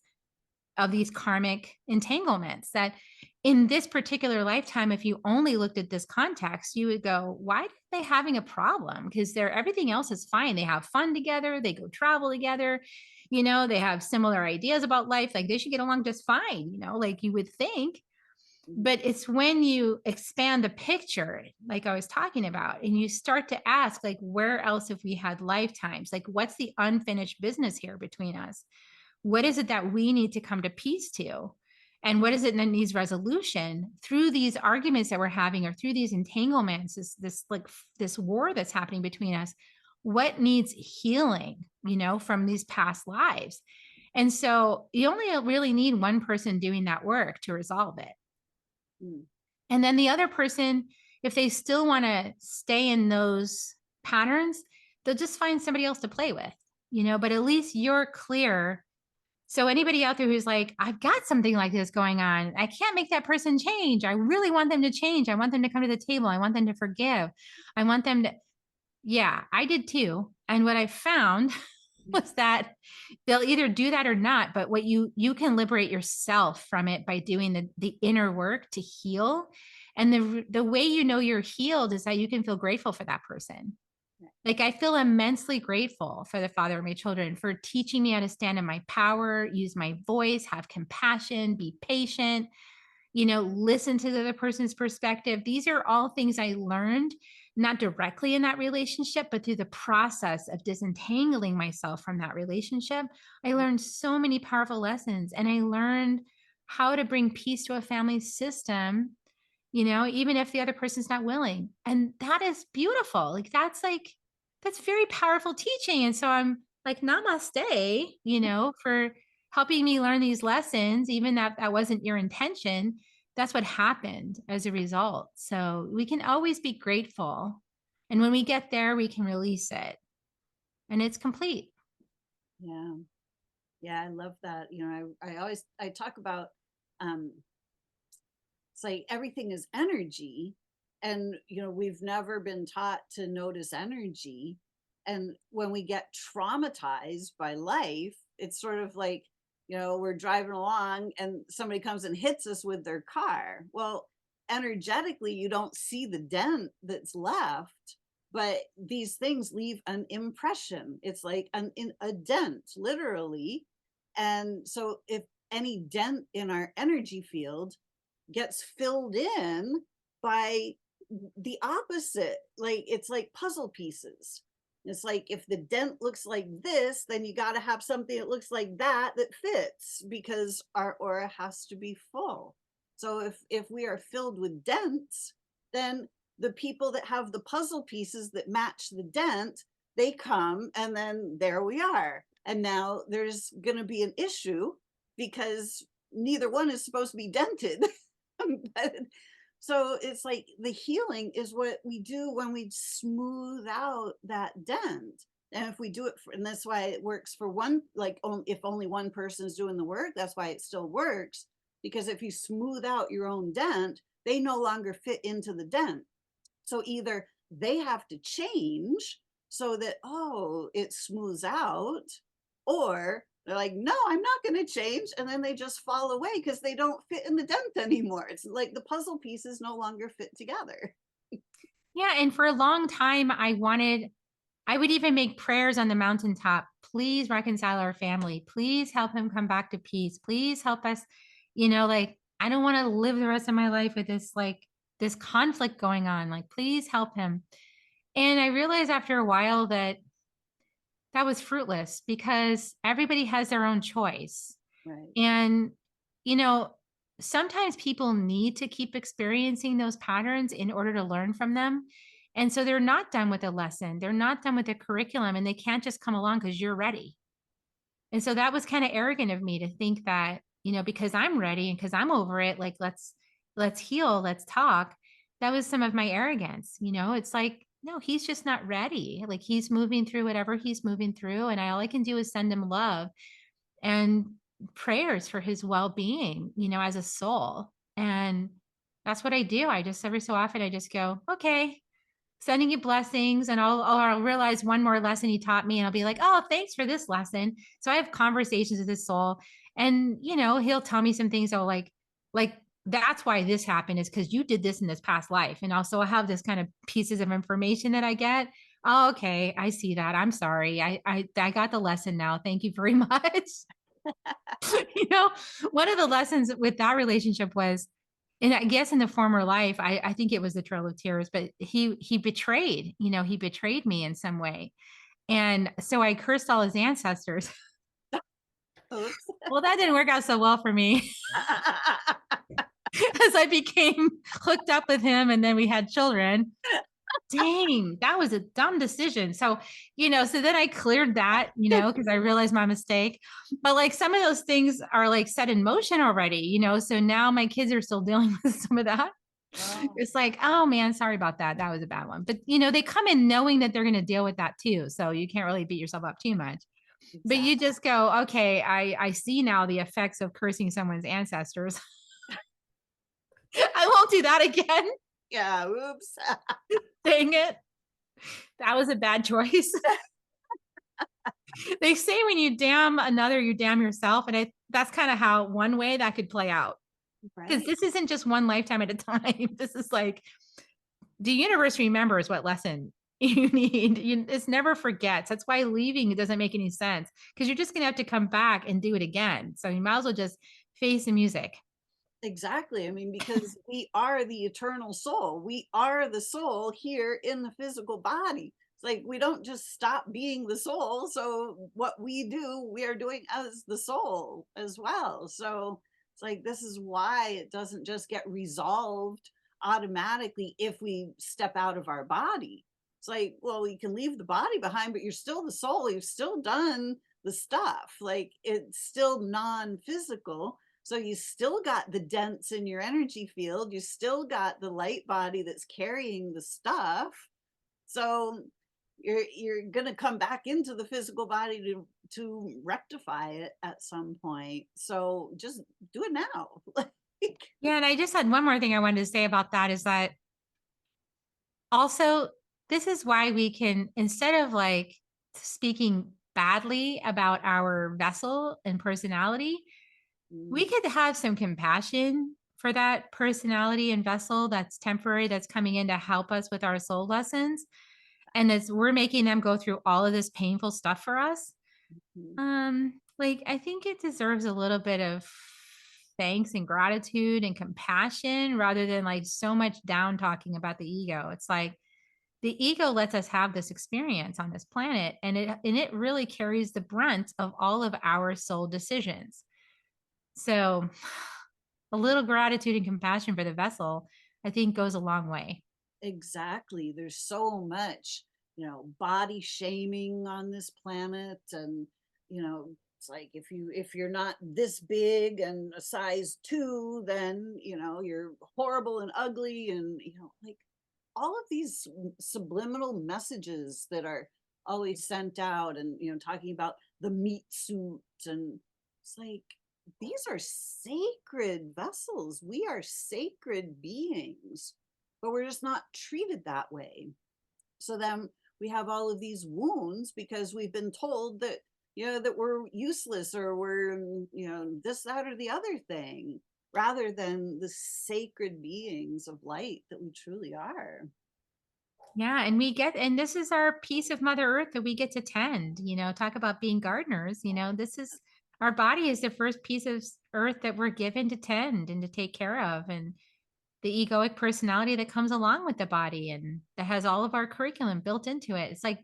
of these karmic entanglements that in this particular lifetime, if you only looked at this context, you would go, why are they having a problem? Because everything else is fine. They have fun together, they go travel together, they have similar ideas about life. Like they should get along just fine, like you would think. mm, But it's when you expand the picture, like I was talking about, and you start to ask, like, where else have we had lifetimes? Like, what's the unfinished business here between us? What is it that we need to come to peace to? And what is it that needs resolution through these arguments that we're having or through these entanglements, this war that's happening between us? What needs healing, from these past lives? And so you only really need one person doing that work to resolve it. mm, And then the other person, if they still want to stay in those patterns, they'll just find somebody else to play with, but at least you're clear. So anybody out there who's like, I've got something like this going on, I can't make that person change. I really want them to change. I want them to come to the table. I want them to forgive. I want them to, yeah, I did too. And what I found mm, was that they'll either do that or not, but what you can liberate yourself from it by doing the inner work to heal. And the way you're healed is that you can feel grateful for that person. right, Like I feel immensely grateful for the father of my children for teaching me how to stand in my power, use my voice, have compassion, be patient, listen to the other person's perspective. These are all things I learned, not directly in that relationship, but through the process of disentangling myself from that relationship. I mm, learned so many powerful lessons and I learned how to bring peace to a family system, even if the other person's not willing. And that is beautiful. That's very powerful teaching. And so I'm like, namaste, for helping me learn these lessons, even that wasn't your intention. That's what happened as a result. So we can always be grateful. And when we get there, we can release it and it's complete. yeah. Yeah, I love that. I talk about um it's like everything is energy, and we've never been taught to notice energy. And when we get traumatized by life, it's sort of like, we're driving along and somebody comes and hits us with their car. Well, energetically you don't see the dent that's left, but these things leave an impression. It's like a dent, literally. And so if any dent in our energy field gets filled in by the opposite, like it's like puzzle pieces. It's like if the dent looks like this, then you got to have something that looks like that that fits, because our aura has to be full. So if we are filled with dents, then the people that have the puzzle pieces that match the dent, they come, and then there we are. And now there's going to be an issue because neither one is supposed to be dented. But so it's like the healing is what we do when we smooth out that dent. And if we do it and that's why it works for one, like if only one person is doing the work, that's why it still works. Because if you smooth out your own dent, they no longer fit into the dent. So either they have to change so that, oh, it smooths out, or they're like, no, I'm not going to change. And then they just fall away because they don't fit in the dent anymore. It's like the puzzle pieces no longer fit together. Yeah. And for a long time, I would even make prayers on the mountaintop. Please reconcile our family. Please help him come back to peace. Please help us. Like, I don't want to live the rest of my life with this conflict going on. Like, please help him. And I realized after a while that that was fruitless because everybody has their own choice. Right. And, you know, sometimes people need to keep experiencing those patterns in order to learn from them. And so they're not done with a lesson. They're not done with the curriculum and they can't just come along because you're ready. And so that was kind of arrogant of me to think that, because I'm ready and because I'm over it, like let's heal, let's talk. That was some of my arrogance. It's like, no, he's just not ready. Like he's moving through whatever he's moving through. And all I can do is send him love and prayers for his well-being, as a soul. And that's what I do. I just every so often I just go, okay, sending you blessings, and I'll realize one more lesson he taught me and I'll be like, oh, thanks for this lesson. So I have conversations with his soul, and he'll tell me some things. Like that's why this happened is because you did this in this past life. And also I have this kind of pieces of information that I get. Oh, okay, I see that. I'm sorry. I got the lesson now. Thank you very much. you know, One of the lessons with that relationship was, and I guess in the former life, I think it was the Trail of Tears, but he betrayed, he betrayed me in some way. And so I cursed all his ancestors. Oops. Well, that didn't work out so well for me as I became hooked up with him and then we had children. Dang, that was a dumb decision. So then I cleared that, because I realized my mistake. But like some of those things are like set in motion already, So now my kids are still dealing with some of that. Oh, It's like, oh man, sorry about that. That was a bad one. But they come in knowing that they're going to deal with that too. So you can't really beat yourself up too much. But you exactly. just go, okay, I see now the effects of cursing someone's ancestors. I won't do that again. Yeah, oops. Dang it. That was a bad choice. They say when you damn another, you damn yourself. And that's kind of how one way that could play out. Because Right. this isn't just one lifetime at a time. This is like the universe remembers what lesson you need. It's never forgets. That's why leaving doesn't make any sense because you're just going to have to come back and do it again. So you might as well just face the music. Exactly. I mean, because we are the eternal soul. We are the soul here in the physical body. It's like we don't just stop being the soul. So what we do, we are doing as the soul as well. So it's like this is why it doesn't just get resolved automatically if we step out of our body. It's like, well, you can leave the body behind, but you're still the soul. You've still done the stuff. Like it's still non-physical, so you still got the dents in your energy field. You still got the light body that's carrying the stuff. So you're gonna come back into the physical body to rectify it at some point. So just do it now. Like, Yeah. And I just had one more thing I wanted to say about that is that also, this is why we can, instead of like speaking badly about our vessel and personality, we mm, could have some compassion for that personality and vessel that's temporary, that's coming in to help us with our soul lessons. And as we're making them go through all of this painful stuff for us, mm, like I think it deserves a little bit of thanks and gratitude and compassion rather than like so much down talking about the ego. It's like the ego lets us have this experience on this planet, and it really carries the brunt of all of our soul decisions. So a little gratitude and compassion for the vessel, I think, goes a long way. exactly. There's so much, body shaming on this planet, and it's like if you're not this big and a size 2, then you're horrible and ugly, and like all of these subliminal messages that are always sent out, and talking about the meat suit, and it's like these are sacred vessels. We are sacred beings, but we're just not treated that way. So then we have all of these wounds because we've been told that that we're useless, or we're this, that, or the other thing, rather than the sacred beings of light that we truly are. Yeah, and this is our piece of Mother Earth that we get to tend. Talk about being gardeners. This is our body is the first piece of earth that we're given to tend and to take care of, and the egoic personality that comes along with the body and that has all of our curriculum built into it. It's like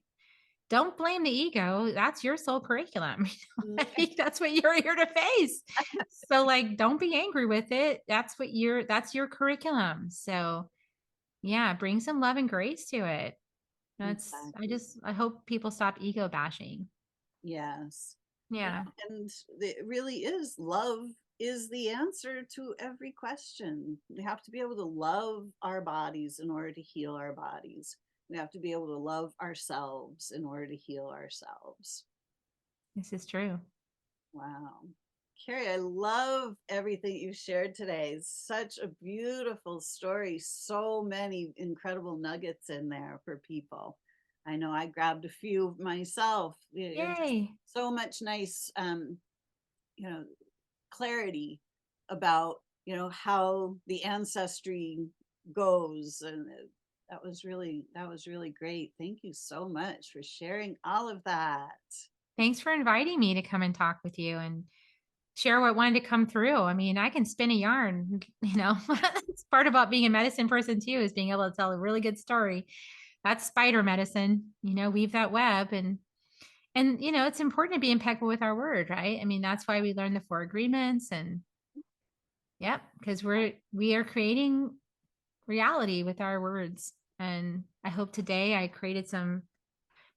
don't blame the ego. That's your soul curriculum. Mm, I think that's what you're here to face. So like, don't be angry with it. That's your curriculum. So yeah, bring some love and grace to it. exactly. I hope people stop ego bashing. Yes. Yeah, Yeah. and it really is, love is the answer to every question. We have to be able to love our bodies in order to heal our bodies. We have to be able to love ourselves in order to heal ourselves. This is true. Wow. Kerri, I love everything you shared today. Such a beautiful story. So many incredible nuggets in there for people. I know I grabbed a few myself. Just Yay. so much nice, you know, clarity about, how the ancestry goes, and that was really great. Thank you so much for sharing all of that. Thanks for inviting me to come and talk with you and share what wanted to come through. I mean, I can spin a yarn, it's part about being a medicine person too, is being able to tell a really good story. That's spider medicine, weave that web and it's important to be impeccable with our word, right? I mean, that's why we learn the four agreements and yep, because we are creating reality with our words. And I hope today I created some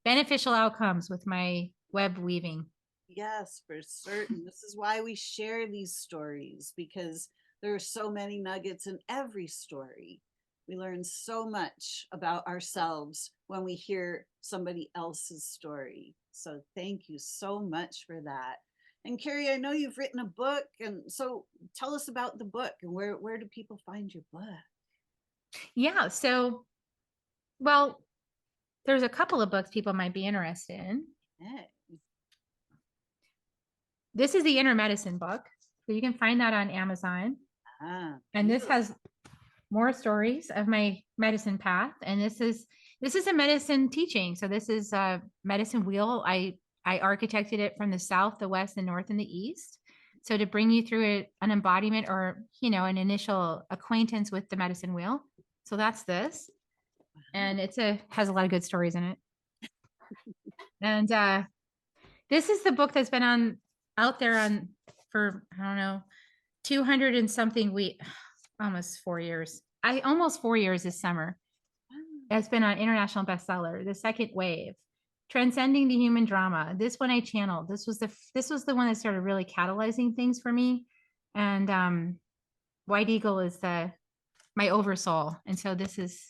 beneficial outcomes with my web weaving. Yes, for certain. This is why we share these stories, because there are so many nuggets in every story. We learn so much about ourselves when we hear somebody else's story. So thank you so much for that. And Kerri, I know you've written a book, and so tell us about the book and where do people find your book? Yeah. So, well, there's a couple of books people might be interested in. Hey. This is the Inner Medicine book. So you can find that on Amazon. Ah, And this beautiful. has more stories of my medicine path. And this is a medicine teaching. So this is a medicine wheel. I architected it from the south, the west, the north, and the east. So to bring you through an embodiment or an initial acquaintance with the medicine wheel. So that's this. And has a lot of good stories in it. And this is the book that's been out there for I don't know 200 and something week, almost 4 years. Almost 4 years this summer. It's been an international bestseller. The Second Wave, Transcending the Human Drama. This one I channeled. This was the one that started really catalyzing things for me. And White Eagle is my oversoul, and so this is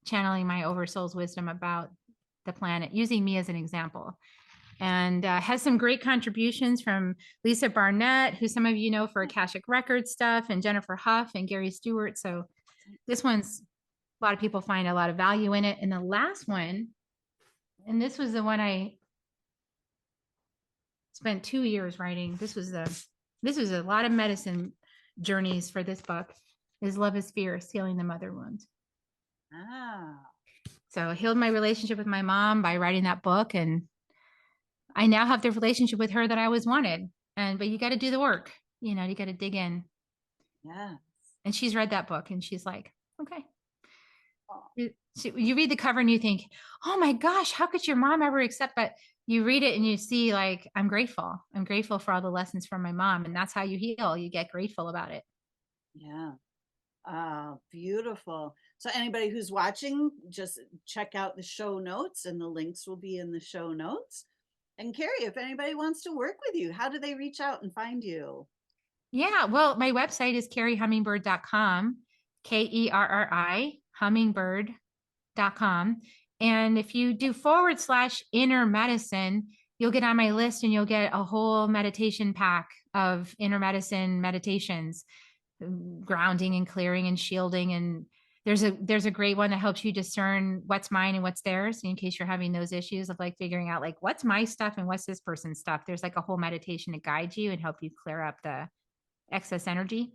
channeling my oversoul's wisdom about the planet, using me as an example. And has some great contributions from Lisa Barnett, who some of you know for Akashic Record stuff, and Jennifer Huff and Gary Stewart. So this one's a lot of people find a lot of value in it. And the last one, and this was the one I spent 2 years writing. This was a lot of medicine journeys for this book. Is Love is Fierce, Healing the Mother Wound. Ah, So I healed my relationship with my mom by writing that book, and I now have the relationship with her that I always wanted. But you got to do the work. You got to dig in. yeah. And she's read that book, and she's like, okay. Oh, You read the cover and you think, oh my gosh, how could your mom ever accept? But you read it and you see, like, I'm grateful. I'm grateful for all the lessons from my mom. And that's how you heal. You get grateful about it. yeah. Ah, beautiful. So anybody who's watching, just check out the show notes, and the links will be in the show notes. And Kerri, if anybody wants to work with you, how do they reach out and find you? Yeah. Well, my website is kerrihummingbird.com, KERRI, hummingbird.com. And if you do /inner medicine, you'll get on my list and you'll get a whole meditation pack of inner medicine meditations, grounding and clearing and shielding. And there's a great one that helps you discern what's mine and what's theirs in case you're having those issues of like figuring out like what's my stuff and what's this person's stuff. There's like a whole meditation to guide you and help you clear up the excess energy.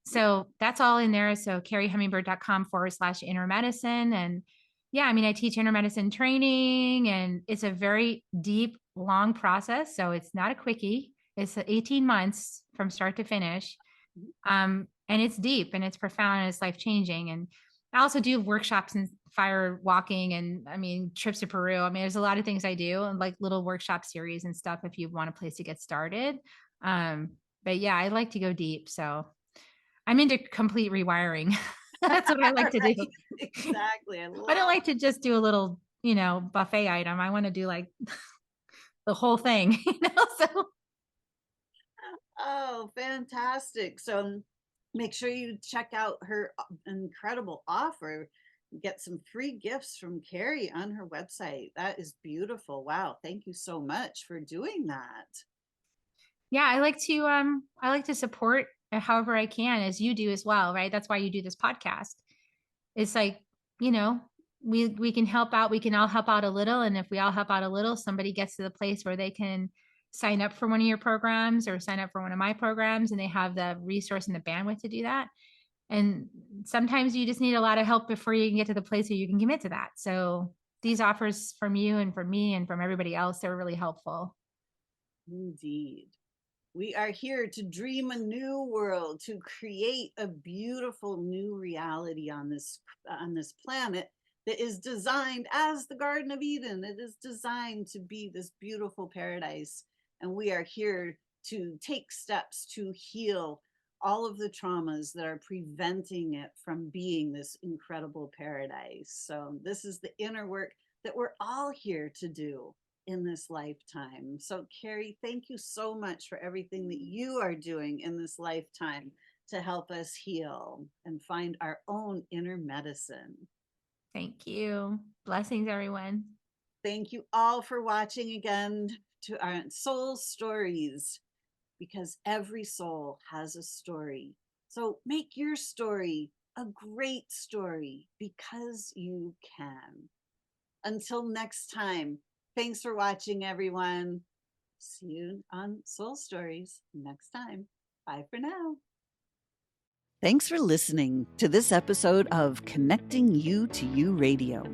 So that's all in there. So kerrihummingbird.com /inner medicine. And yeah, I mean, I teach inner medicine training, and it's a very deep, long process. So it's not a quickie. It's 18 months from start to finish. And it's deep and it's profound and it's life changing. And I also do workshops and fire walking and I mean trips to Peru. I mean, there's a lot of things I do and like little workshop series and stuff if you want a place to get started. Um, but yeah, I like to go deep. So I'm into complete rewiring. That's what I like to do. Right, exactly. I I don't love. like to just do a little, buffet item. I want to do like the whole thing, So Oh, fantastic. So make sure you check out her incredible offer. Get some free gifts from Kerri on her website. That is beautiful. Wow. Thank you so much for doing that. yeah, I like to support however I can as you do as well, right? That's why you do this podcast. It's like, you know, we can help out, we can all help out a little. And if we all help out a little, somebody gets to the place where they can sign up for one of your programs or sign up for one of my programs and they have the resource and the bandwidth to do that. And sometimes you just need a lot of help before you can get to the place where you can commit to that. So these offers from you and from me and from everybody else, they're really helpful. Indeed. We are here to dream a new world, to create a beautiful new reality on this planet that is designed as the Garden of Eden. It is designed to be this beautiful paradise. And we are here to take steps to heal all of the traumas that are preventing it from being this incredible paradise. So this is the inner work that we're all here to do in this lifetime. So, Kerri, thank you so much for everything that you are doing in this lifetime to help us heal and find our own inner medicine. Thank you. Blessings, everyone. Thank you all for watching again to our soul stories, because every soul has a story. So make your story a great story because you can. Until next time, thanks for watching, everyone. See you on Soul Stories next time. Bye for now. Thanks for listening to this episode of Connecting You to You Radio.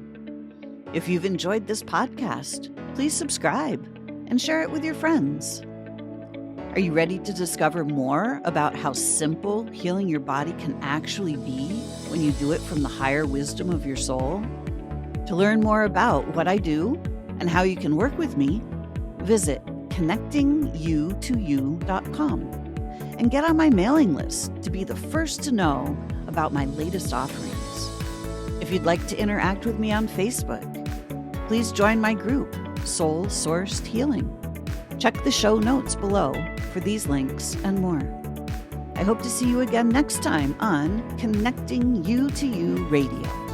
If you've enjoyed this podcast, please subscribe and share it with your friends. Are you ready to discover more about how simple healing your body can actually be when you do it from the higher wisdom of your soul? To learn more about what I do and how you can work with me, visit connectingyoutoyou.com and get on my mailing list to be the first to know about my latest offerings. If you'd like to interact with me on Facebook, please join my group, Soul Sourced Healing. Check the show notes below for these links and more. I hope to see you again next time on Connecting You to You Radio.